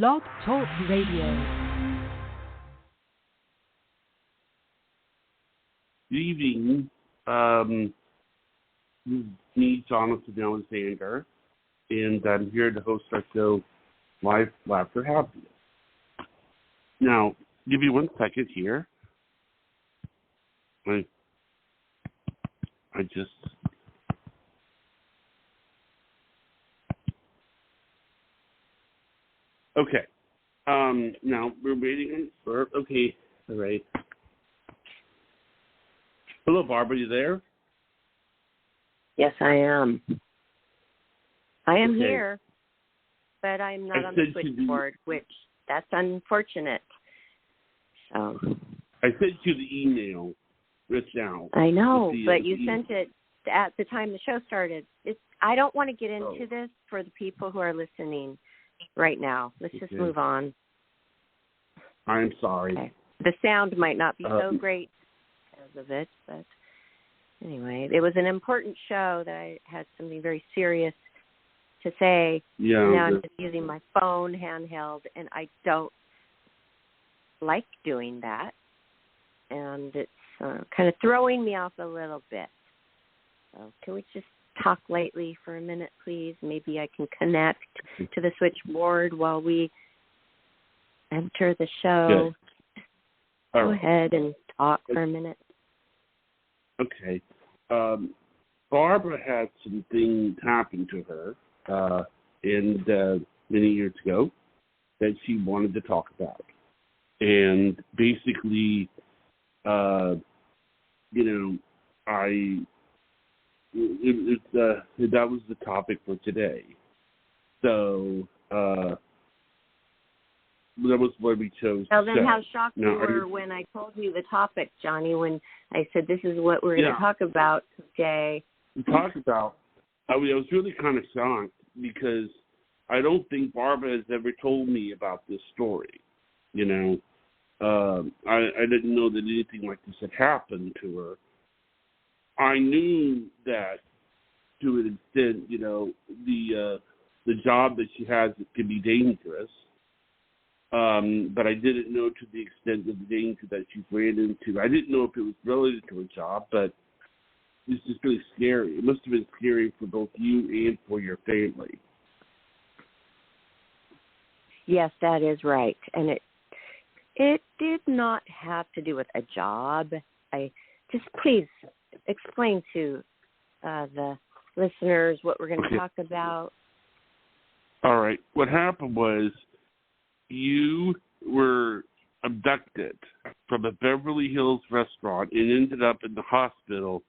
Blog Talk Radio. Good evening. This is me, Jonathan Alexander, and I'm here to host our show, Live Laughter Happiness. Now, give you 1 second here. I just... Okay. Now, we're waiting for... Okay, all right. Hello, Barbara, you there? Yes, I am. I am Okay. here, but I'm not on the switchboard, which that's unfortunate. So I sent you the email just now. I know, but you sent it at the time the show started. I don't want to get into this for the people who are listening right now. Let's just move on. I'm sorry. Okay. The sound might not be so great because of it, but anyway, it was an important show that I had something very serious to say. Yeah. Now I'm just using my phone handheld, and I don't like doing that, and it's kind of throwing me off a little bit. So can we just talk lightly for a minute, please? Maybe I can connect to the switchboard while we enter the show. Good. Go ahead and talk for a minute. Okay. Barbara had some things happen to her many years ago that she wanted to talk about. And basically, that was the topic for today. So that was what we chose. Well, then how shocked you were when I told you the topic, Johnny, when I said this is what we're going to talk about today. I was really kind of shocked because I don't think Barbara has ever told me about this story. I didn't know that anything like this had happened to her. I knew that to an extent, the job that she has can be dangerous. But I didn't know to the extent of the danger that she's ran into. I didn't know if it was related to her job, but this is really scary. It must have been scary for both you and for your family. Yes, that is right. And it did not have to do with a job. Please explain to the listeners what we're going to talk about. All right. What happened was you were abducted from a Beverly Hills restaurant and ended up in the hospital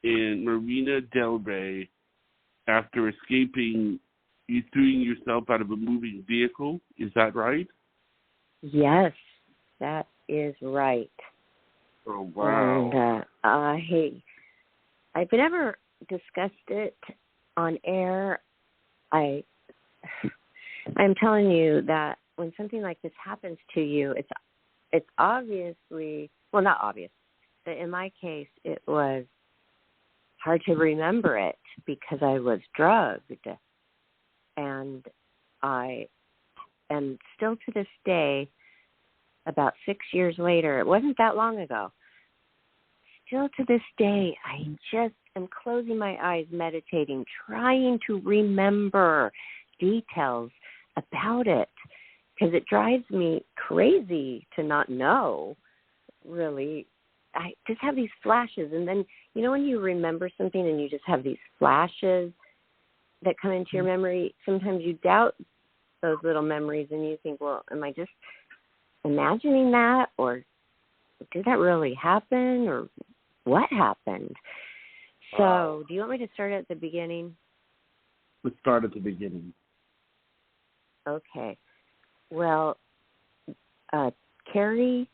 in Marina Del Rey after escaping. You threw yourself out of a moving vehicle. Is that right? Yes, that is right. Oh, wow. And I've never discussed it on air. I'm telling you that when something like this happens to you, it's obviously, well, not obvious, but in my case, it was hard to remember it because I was drugged. And I am still to this day, about 6 years later, it wasn't that long ago, still to this day, I just am closing my eyes, meditating, trying to remember details about it, because it drives me crazy to not know, really. I just have these flashes, and then, when you remember something and you just have these flashes that come into your memory, sometimes you doubt those little memories, and you think, well, am I just imagining that, or did that really happen, or what happened? So, do you want me to start at the beginning? Let's start at the beginning. Okay. Well, Carrie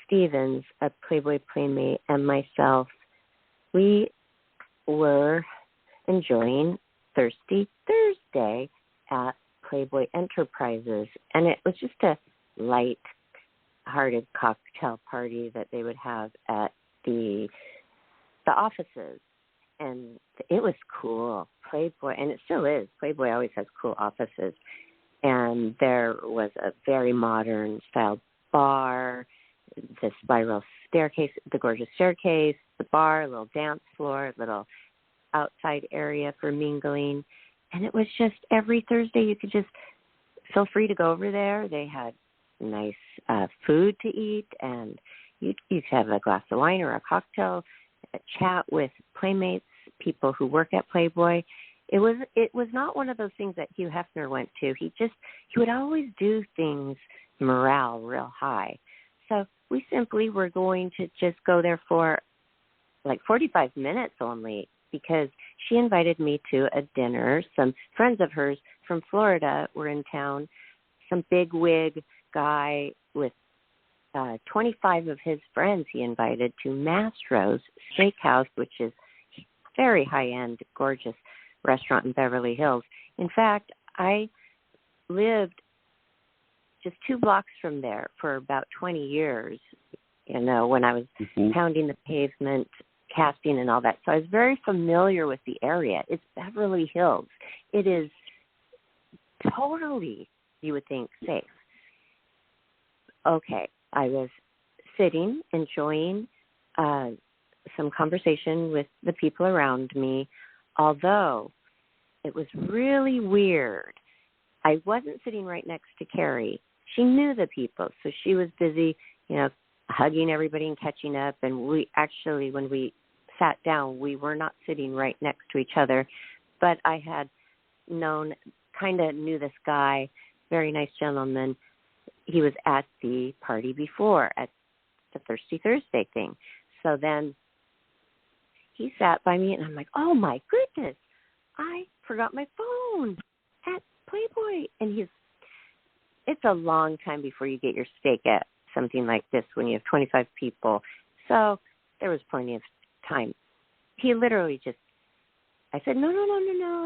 Stevens, a Playboy Playmate, and myself, we were enjoying Thirsty Thursday at Playboy Enterprises, and it was just a light-hearted cocktail party that they would have at the offices, and it was cool. Playboy, and it still is. Playboy always has cool offices, and there was a very modern style bar, the spiral staircase, the gorgeous staircase, the bar, a little dance floor, a little outside area for mingling. And it was just every Thursday you could just feel free to go over there. They had nice food to eat, and you could have a glass of wine or a cocktail, a chat with playmates, people who work at Playboy. It was not one of those things that Hugh Hefner went to. He would always do things morale real high. So we simply were going to just go there for like 45 minutes only, because she invited me to a dinner. Some friends of hers from Florida were in town. Some big wig guy with 25 of his friends he invited to Mastro's Steakhouse, which is very high-end, gorgeous restaurant in Beverly Hills. In fact, I lived just 2 blocks from there for about 20 years, when I was pounding the pavement, casting and all that. So I was very familiar with the area. It's Beverly Hills. It is totally, you would think, safe. Okay, I was sitting, enjoying some conversation with the people around me, although it was really weird. I wasn't sitting right next to Carrie. She knew the people, so she was busy, hugging everybody and catching up. And we actually, when we sat down, we were not sitting right next to each other. But I had knew this guy, very nice gentleman. He was at the party before, at the Thirsty Thursday thing. So then he sat by me, and I'm like, oh, my goodness, I forgot my phone at Playboy. And it's a long time before you get your steak at something like this when you have 25 people. So there was plenty of time. He literally I said, no,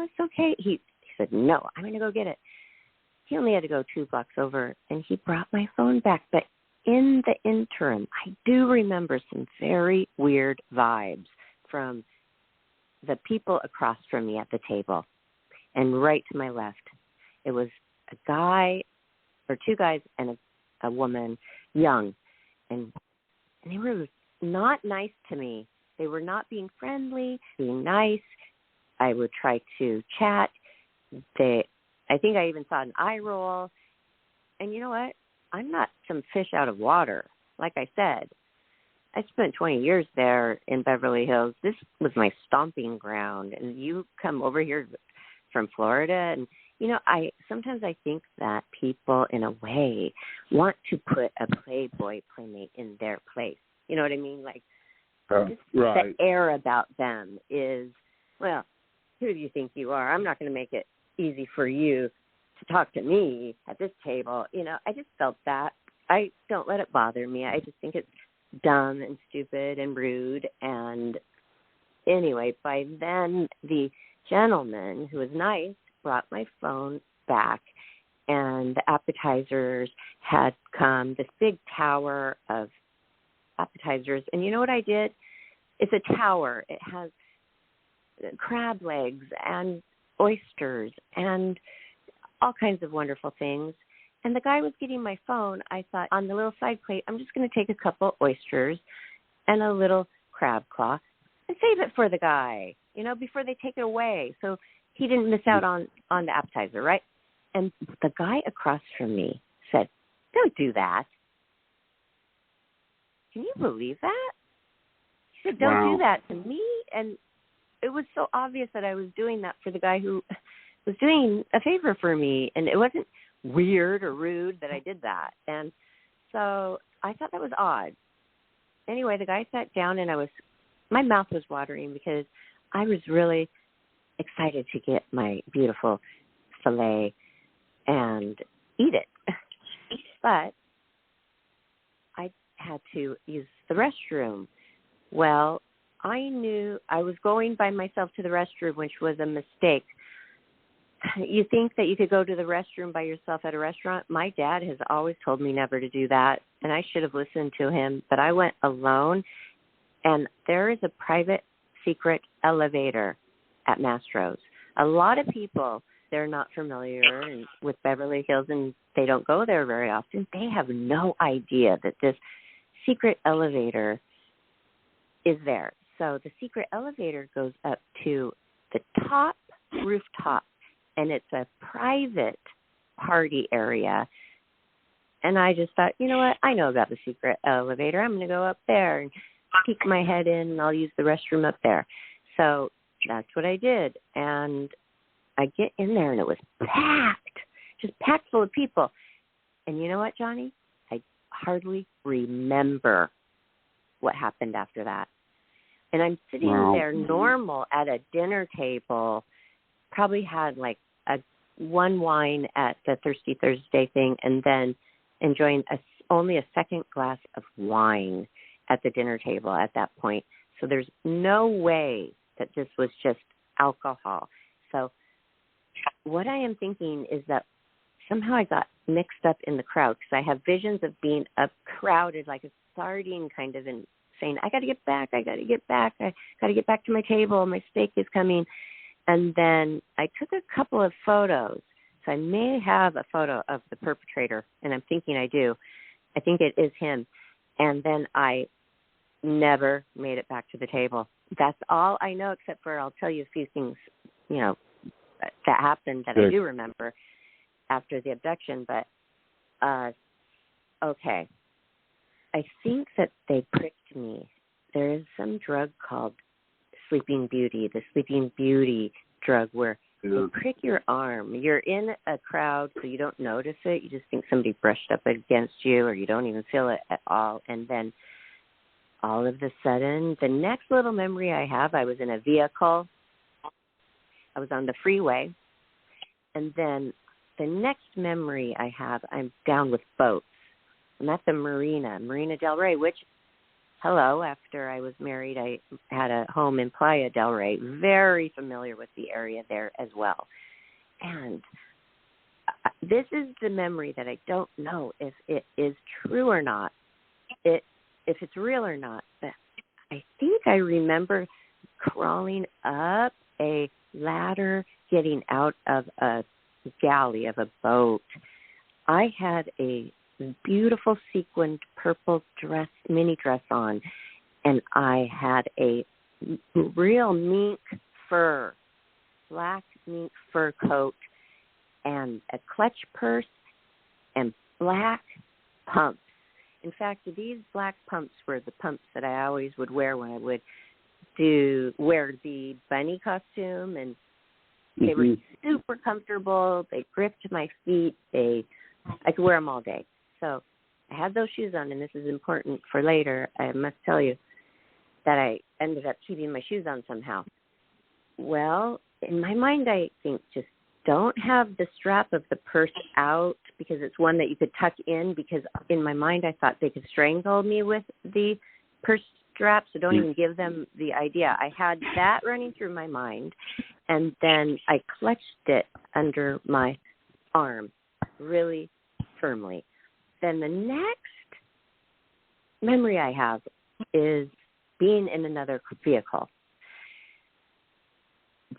it's okay. He said, no, I'm going to go get it. He only had to go 2 blocks over, and he brought my phone back. But in the interim, I do remember some very weird vibes from the people across from me at the table. And right to my left, it was a guy, or 2 guys and a woman, young. And they were not nice to me. They were not being friendly, being nice. I would try to chat. I think I even saw an eye roll. And you know what? I'm not some fish out of water. Like I said, I spent 20 years there in Beverly Hills. This was my stomping ground. And you come over here from Florida, and sometimes I think that people, in a way, want to put a Playboy playmate in their place. You know what I mean? Like, right. The air about them is, well, who do you think you are? I'm not going to make it easy for you to talk to me at this table. I just felt that. I don't let it bother me. I just think it's dumb and stupid and rude. And anyway, by then, the gentleman, who was nice, brought my phone back, and the appetizers had come, this big tower of appetizers. And you know what I did? It's a tower. It has crab legs and oysters and all kinds of wonderful things. And the guy was getting my phone. I thought, on the little side plate, I'm just going to take a couple oysters and a little crab claw and save it for the guy, before they take it away. So he didn't miss out on the appetizer, right? And the guy across from me said, don't do that. Can you believe that? He said, don't do that to me. And it was so obvious that I was doing that for the guy who was doing a favor for me. And it wasn't weird or rude that I did that. And so I thought that was odd. Anyway, the guy sat down, and my mouth was watering because I was really excited to get my beautiful filet and eat it. But I had to use the restroom. Well, I knew I was going by myself to the restroom, which was a mistake. You think that you could go to the restroom by yourself at a restaurant? My dad has always told me never to do that, and I should have listened to him. But I went alone, and there is a private secret elevator at Mastro's. A lot of people they're not familiar with Beverly Hills and they don't go there very often, they have no idea that this secret elevator is there. So the secret elevator goes up to the top rooftop, and it's a private party area. And I just thought, you know what? I know about the secret elevator. I'm going to go up there and peek my head in, and I'll use the restroom up there. So that's what I did. And I get in there, and it was packed, just packed full of people. And you know what, Johnny? I hardly remember what happened after that. And I'm sitting there normal at a dinner table, probably had like one wine at the Thirsty Thursday thing, and then enjoying only a second glass of wine at the dinner table at that point. So there's no way that this was just alcohol. So what I am thinking is that somehow I got mixed up in the crowd, because I have visions of being crowded like a sardine kind of, and saying, I got to get back I got to get back to my table, my steak is coming. And then I took a couple of photos. So I may have a photo of the perpetrator, and I'm thinking I do. I think it is him. And then I never made it back to the table. That's all I know, except for I'll tell you a few things, that happened that I do remember after the abduction. But, okay. I think that they pricked me. There is some drug called Sleeping Beauty, the Sleeping Beauty drug, where they prick your arm. You're in a crowd, so you don't notice it. You just think somebody brushed up against you, or you don't even feel it at all. And then all of a sudden, the next little memory I have, I was in a vehicle. I was on the freeway. And then the next memory I have, I'm down with boats. I'm at the Marina Del Rey, which, after I was married, I had a home in Playa del Rey, very familiar with the area there as well. And this is the memory that I don't know if it is true or not, if it's real or not, but I think I remember crawling up a ladder, getting out of a galley of a boat. I had a beautiful sequined purple mini dress on, and I had a real black mink fur coat, and a clutch purse, and black pumps. In fact, these black pumps were the pumps that I always would wear when I would wear the bunny costume, and they were super comfortable. They gripped my feet. I could wear them all day. So I had those shoes on, and this is important for later. I must tell you that I ended up keeping my shoes on somehow. Well, in my mind, I think just don't have the strap of the purse out, because it's one that you could tuck in, because in my mind I thought they could strangle me with the purse strap, so don't even give them the idea. I had that running through my mind, and then I clutched it under my arm really firmly. Then the next memory I have is being in another vehicle.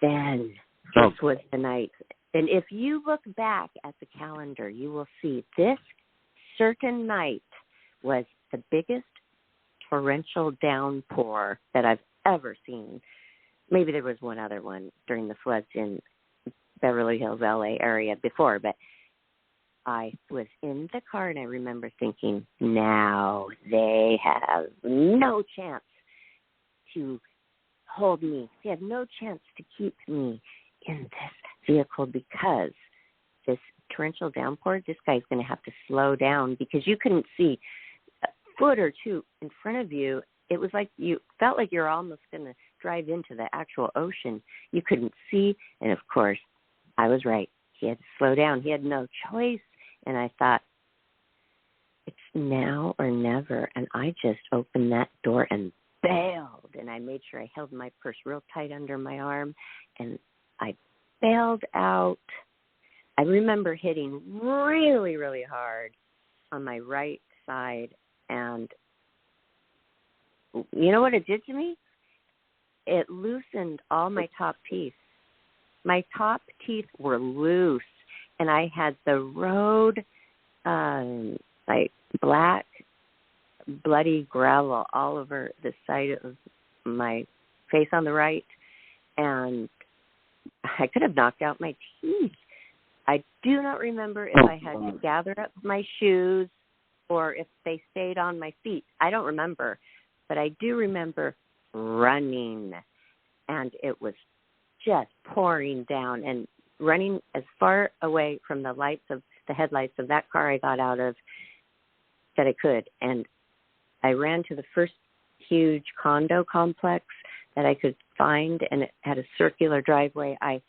Then this was the night. And if you look back at the calendar, you will see this certain night was the biggest torrential downpour that I've ever seen. Maybe there was one other one during the floods in Beverly Hills, LA area before, but I was in the car, and I remember thinking, now they have no chance to hold me. They have no chance to keep me in this vehicle, because this torrential downpour, this guy's going to have to slow down, because you couldn't see a foot or two in front of you. It was like you felt like you're almost going to drive into the actual ocean. You couldn't see, and of course, I was right. He had to slow down. He had no choice. And I thought, it's now or never. And I just opened that door and bailed. And I made sure I held my purse real tight under my arm. And I bailed out. I remember hitting really, really hard on my right side. And you know what it did to me? It loosened all my top teeth. my top teeth were loose, and I had the road, like black, bloody gravel all over the side of my face on the right, and I could have knocked out my teeth. I do not remember if I had to gather up my shoes or if they stayed on my feet. I don't remember, but I do remember running, and it was just pouring down and running as far away from the headlights of that car I got out of that I could. And I ran to the first huge condo complex that I could find, and it had a circular driveway. I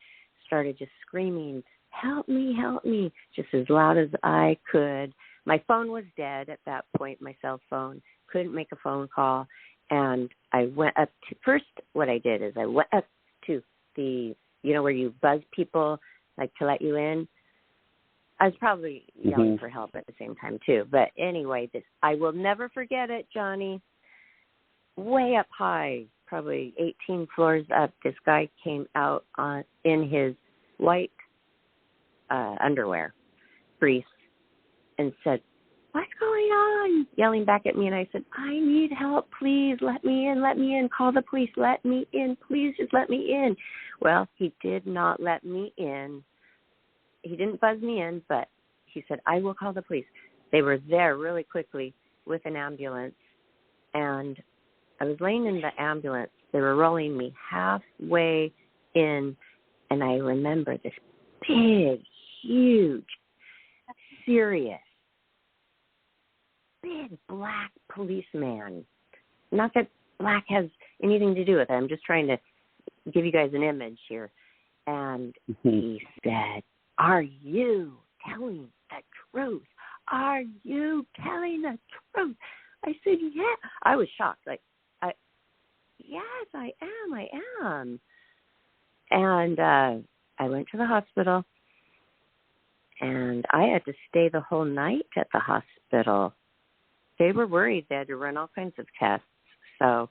started just screaming, help me, just as loud as I could. My phone was dead at that point, my cell phone. Couldn't make a phone call. And I went up to, first what I did is I went up to the, where you buzz people, like to let you in. I was probably yelling for help at the same time, too. But anyway, I will never forget it, Johnny. Way up high, probably 18 floors up, this guy came out in his white underwear, briefs, and said, what's going on? Yelling back at me. And I said, I need help. Please let me in. Call the police. Let me in. Please just let me in. Well, he did not let me in. He didn't buzz me in, but he said, I will call the police. They were there really quickly with an ambulance. And I was laying in the ambulance. They were rolling me halfway in. And I remember this big, huge, serious, big black policeman. Not that black has anything to do with it. I'm just trying to give you guys an image here. And he said, are you telling the truth? Are you telling the truth? I said, yeah. I was shocked. Yes, I am. And I went to the hospital, and I had to stay the whole night at the hospital. They were worried. They had to run all kinds of tests. So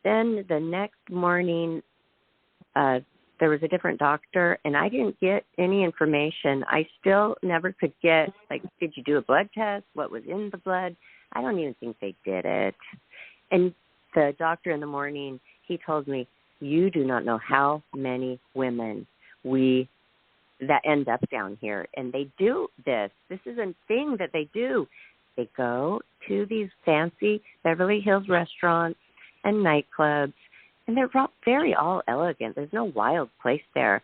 then the next morning, there was a different doctor, and I didn't get any information. I still never could get, did you do a blood test? What was in the blood? I don't even think they did it. And the doctor in the morning, he told me, you do not know how many women that end up down here. And they do this. This is a thing that they do. They go to these fancy Beverly Hills restaurants and nightclubs, and they're very all elegant. There's no wild place there.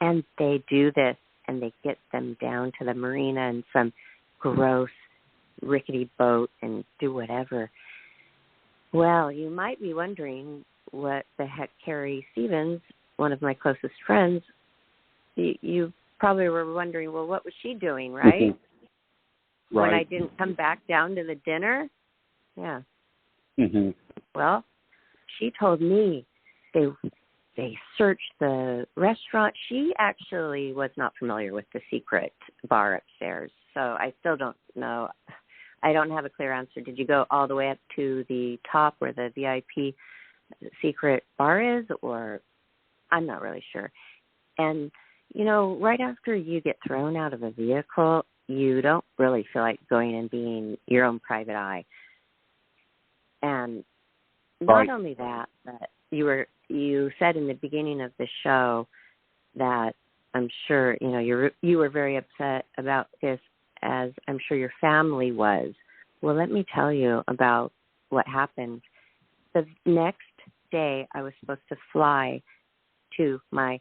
And they do this, and they get them down to the marina in some gross, rickety boat and do whatever. Well, you might be wondering what the heck Carrie Stevens, one of my closest friends, you probably were wondering, well, what was she doing, right? Right. When I didn't come back down to the dinner? Yeah. Well, she told me they searched the restaurant. She actually was not familiar with the secret bar upstairs, so I still don't know. I don't have a clear answer. Did you go all the way up to the top where the VIP secret bar is, or I'm not really sure. And, right after you get thrown out of a vehicle, you don't really feel like going and being your own private eye. And not only that, but you said in the beginning of the show that I'm sure, you were very upset about this, as I'm sure your family was. Well, let me tell you about what happened. The next day, I was supposed to fly to my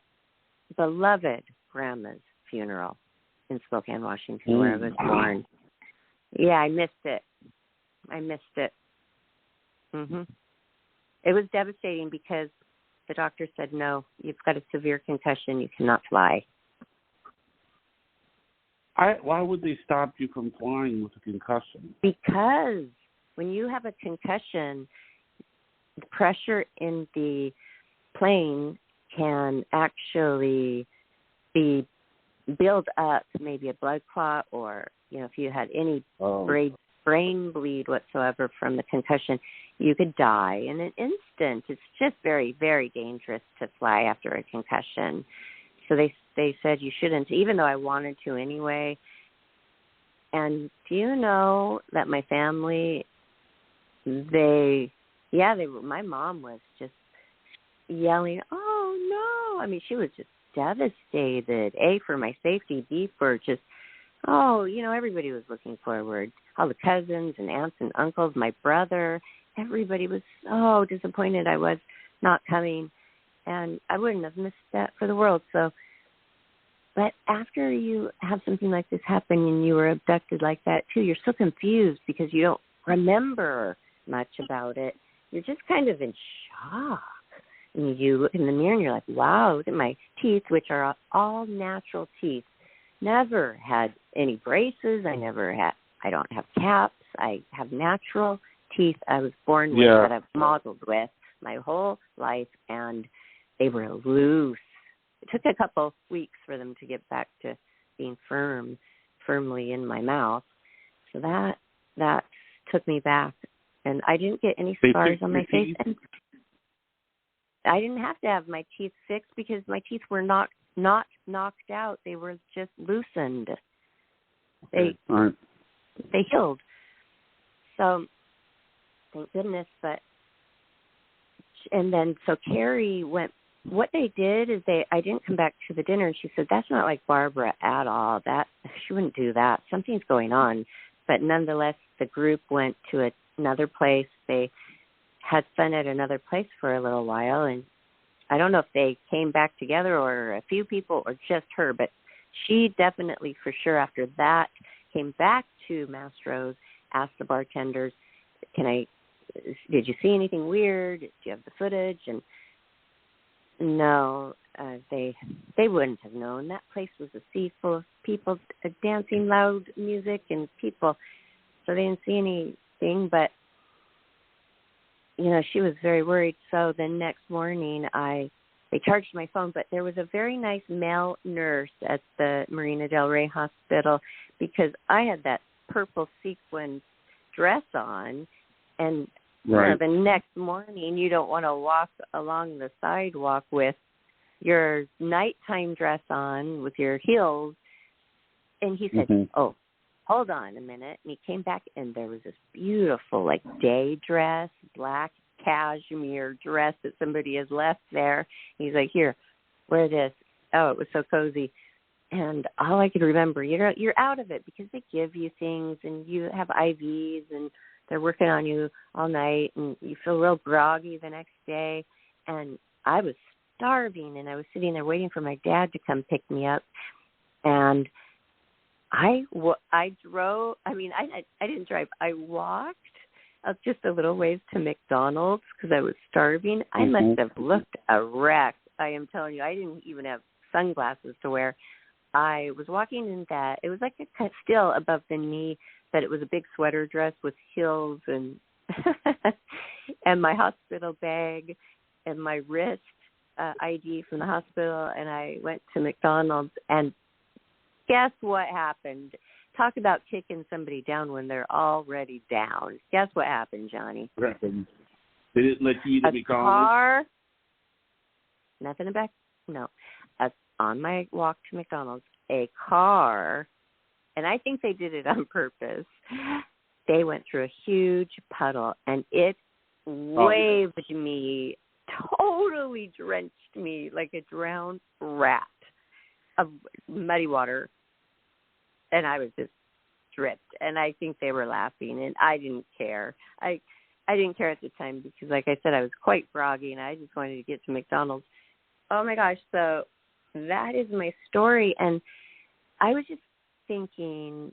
beloved grandma's funeral in Spokane, Washington, where I was born. Yeah, I missed it. It was devastating because the doctor said, no, you've got a severe concussion. You cannot fly. Why would they stop you from flying with a concussion? Because when you have a concussion, the pressure in the plane can actually build up maybe a blood clot, or, if you had any brain bleed whatsoever from the concussion, you could die in an instant. It's just very, very dangerous to fly after a concussion. So they said you shouldn't, even though I wanted to anyway. And do you know that my family, my mom was just yelling, "Oh, no." I mean, she was just devastated. A, for my safety. B, for just, everybody was looking forward. All the cousins and aunts and uncles, my brother, everybody was so disappointed I was not coming. And I wouldn't have missed that for the world. So, but after you have something like this happen and you were abducted like that too, you're so confused because you don't remember much about it. You're just kind of in shock. And you look in the mirror and you're like, wow, look at my teeth, which are all natural teeth. Never had any braces. I don't have caps. I have natural teeth I was born with, that I've modeled with my whole life, and they were loose. It took a couple weeks for them to get back to being firmly in my mouth. So that took me back. And I didn't get any scars on my face. And I didn't have to have my teeth fixed because my teeth were not knocked out. They were just loosened. They healed. So thank goodness. So Carrie went. What they did is I didn't come back to the dinner, and she said, "That's not like Barbara at all. That she wouldn't do that. Something's going on." But nonetheless, the group went to another place. They had fun at another place for a little while, and I don't know if they came back together or a few people or just her, but she definitely for sure after that came back to Mastro's, asked the bartenders, did you see anything weird? Do you have the footage? And no, they wouldn't have known. That place was a sea full of people dancing, loud music and people, so they didn't see anything, but she was very worried. So the next morning they charged my phone, but there was a very nice male nurse at the Marina Del Rey Hospital because I had that purple sequin dress on, and the next morning you don't want to walk along the sidewalk with your nighttime dress on with your heels. And he said, "Oh, hold on a minute." And he came back, and there was this beautiful, day dress, black cashmere dress that somebody has left there. He's like, "Here, wear this." Oh, it was so cozy. And all I could remember, you're out of it because they give you things, and you have IVs, and they're working on you all night, and you feel real groggy the next day. And I was starving, and I was sitting there waiting for my dad to come pick me up. And I drove. I mean, I didn't drive. I walked up just a little ways to McDonald's because I was starving. I must have looked a wreck. I am telling you, I didn't even have sunglasses to wear. I was walking in that. It was like still above the knee, but it was a big sweater dress with heels and and my hospital bag and my wrist ID from the hospital. And I went to McDonald's, and guess what happened? Talk about kicking somebody down when they're already down. Guess what happened, Johnny? What happened? They didn't let you eat at McDonald's? Car, nothing back. No. On my walk to McDonald's, a car, and I think they did it on purpose, they went through a huge puddle, and it waved me, totally drenched me like a drowned rat of muddy water, and I was just dripped, and I think they were laughing, and I didn't care. I didn't care at the time because, like I said, I was quite groggy, and I just wanted to get to McDonald's. Oh, my gosh, so that is my story, and I was just thinking,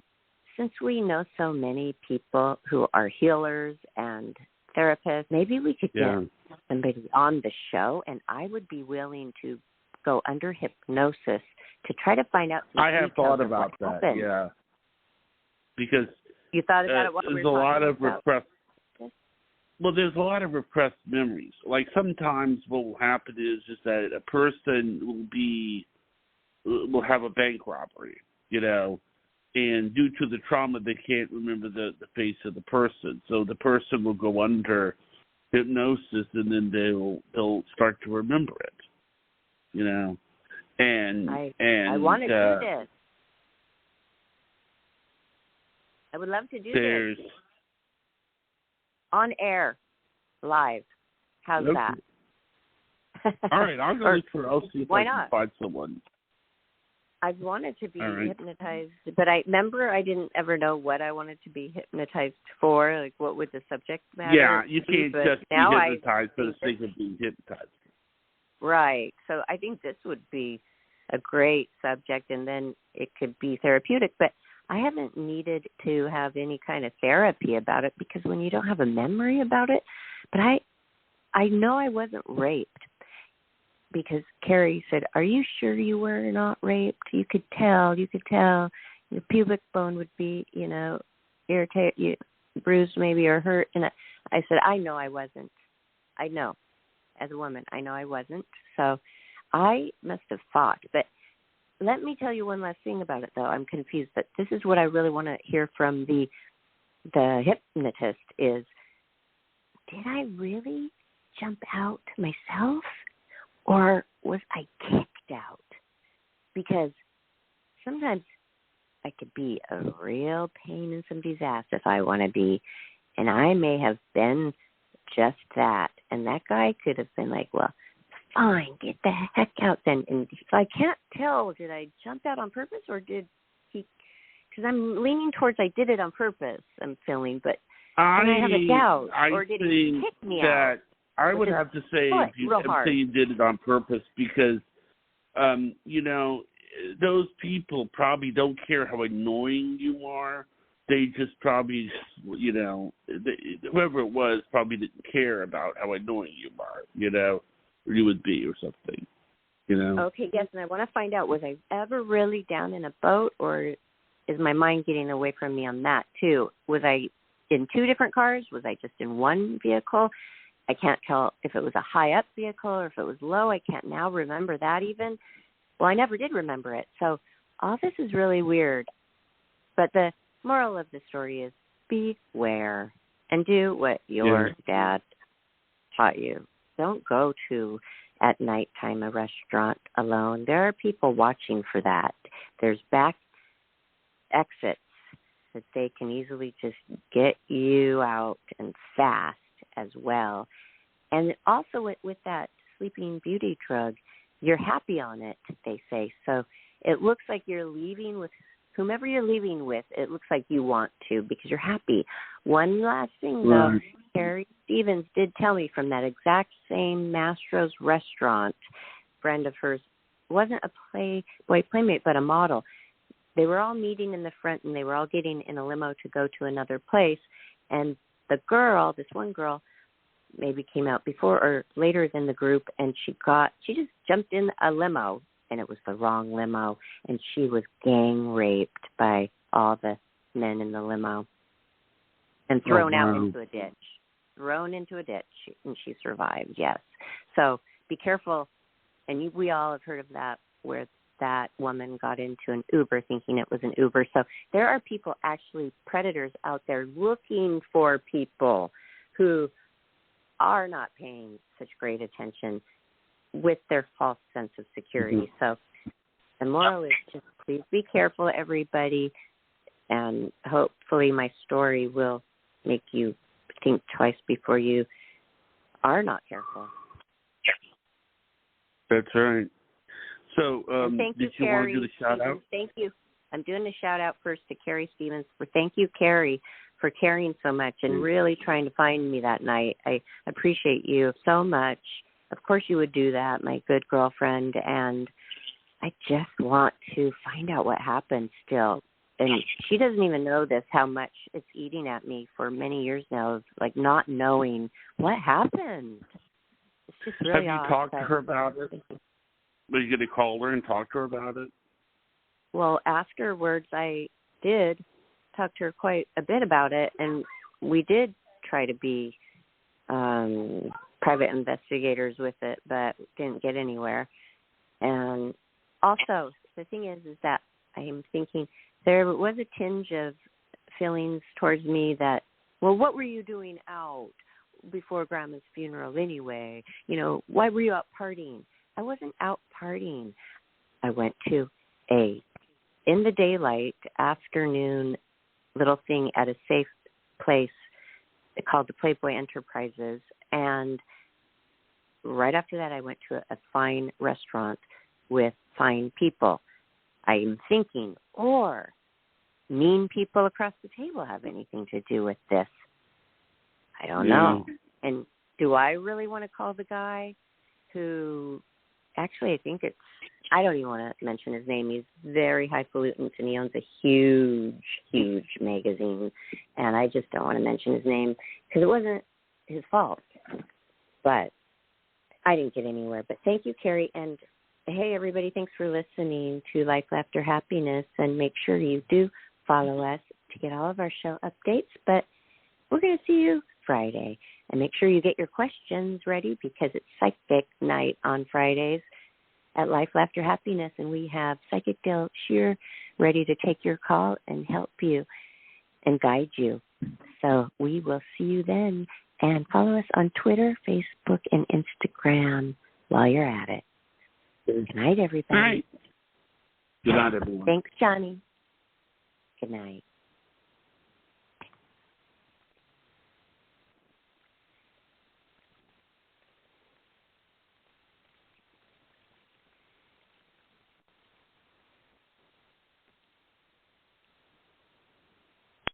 since we know so many people who are healers and therapists, maybe we could get somebody on the show, and I would be willing to go under hypnosis to try to find out some I have thought about that, happened. yeah. Because you thought about it? There's a lot of repressed. Well, there's a lot of repressed memories. Like sometimes what will happen is that a person will have a bank robbery, and due to the trauma, they can't remember the face of the person. So the person will go under hypnosis, and then they'll start to remember it, And I want to do this. I would love to do this on air, live. How's that? All right, I'll go look for. I'll see if I can find someone. I've wanted to be hypnotized, but I didn't ever know what I wanted to be hypnotized for. Like, what would the subject matter? Yeah, you can't just be hypnotized for the sake of being hypnotized. Right. So I think this would be a great subject, and then it could be therapeutic. But I haven't needed to have any kind of therapy about it, because when you don't have a memory about it, but I know I wasn't raped, because Carrie said, "Are you sure you were not raped? You could tell. The pubic bone would be, irritated, bruised maybe, or hurt." And I said, "I know I wasn't. I know. As a woman, I know I wasn't. So I must have fought." But let me tell you one last thing about it, though. I'm confused, but this is what I really want to hear from the hypnotist is, did I really jump out myself, or was I kicked out? Because sometimes I could be a real pain in somebody's ass if I want to be, and I may have been just that. And that guy could have been like, "Well, fine, get the heck out then." And so I can't tell, did I jump out on purpose, or did he? Because I'm leaning towards I did it on purpose, I'm feeling, but I have a doubt. Or did he kick me out? I would have to say you did it on purpose, because, those people probably don't care how annoying you are. They just probably, whoever it was probably didn't care about how annoying you are, or you would be or something, Okay, yes, and I want to find out, was I ever really down in a boat, or is my mind getting away from me on that too? Was I in two different cars? Was I just in one vehicle? I can't tell if it was a high-up vehicle or if it was low. I can't now remember that even. Well, I never did remember it. So all this is really weird. But the moral of the story is beware and do what your dad taught you. Don't go to, at nighttime, a restaurant alone. There are people watching for that. There's back exits that they can easily just get you out, and fast as well. And also with that Sleeping Beauty drug, you're happy on it, they say. So it looks like you're leaving with whomever you're leaving with. It looks like you want to, because you're happy. One last thing, though. Carrie Stevens did tell me from that exact same Mastro's restaurant, friend of hers, wasn't a playmate, but a model. They were all meeting in the front, and they were all getting in a limo to go to another place. And the girl, this one girl, maybe came out before or later than the group, and she just jumped in a limo, and it was the wrong limo, and she was gang raped by all the men in the limo and thrown out into a ditch. Thrown into a ditch, and she survived, yes. So be careful, and we all have heard of that, where that woman got into an Uber thinking it was an Uber. So there are people, actually predators out there, looking for people who are not paying such great attention with their false sense of security. So the moral is just please be careful, everybody, and hopefully my story will make you think twice before you are not careful. That's right. So did you want to do the shout-out? Thank you. I'm doing a shout-out first to Carrie Stevens. Thank you, Carrie, for caring so much and really trying to find me that night. I appreciate you so much. Of course you would do that, my good girlfriend, and I just want to find out what happened still. And she doesn't even know this, how much it's eating at me for many years now, of like not knowing what happened. It's just really Have you talked to her about it? Are you going to call her and talk to her about it? Well, afterwards I did talk to her quite a bit about it, and we did try to be private investigators with it, but didn't get anywhere. And also, the thing is that I am thinking there was a tinge of feelings towards me that, well, what were you doing out before Grandma's funeral anyway? You know, why were you out partying? I wasn't out partying. I went to a in the daylight afternoon little thing at a safe place called the Playboy Enterprises, and right after that I went to a fine restaurant with fine people. I'm thinking, or mean people across the table have anything to do with this? I don't know. And do I really want to call the guy who, actually I think it's, I don't even want to mention his name. He's very highfalutin and he owns a huge, huge magazine. And I just don't want to mention his name because it wasn't his fault. But I didn't get anywhere. But thank you, Carrie. And hey, everybody, thanks for listening to Life, Laughter, Happiness. And make sure you do follow us to get all of our show updates. But we're going to see you Friday. And make sure you get your questions ready because it's Psychic Night on Fridays at Life, Laughter, Happiness, and we have Psychic Dale Shear ready to take your call and help you and guide you. So we will see you then. And follow us on Twitter, Facebook, and Instagram while you're at it. Good night, everybody. All right. Good night, everyone. Thanks, Johnny. Good night.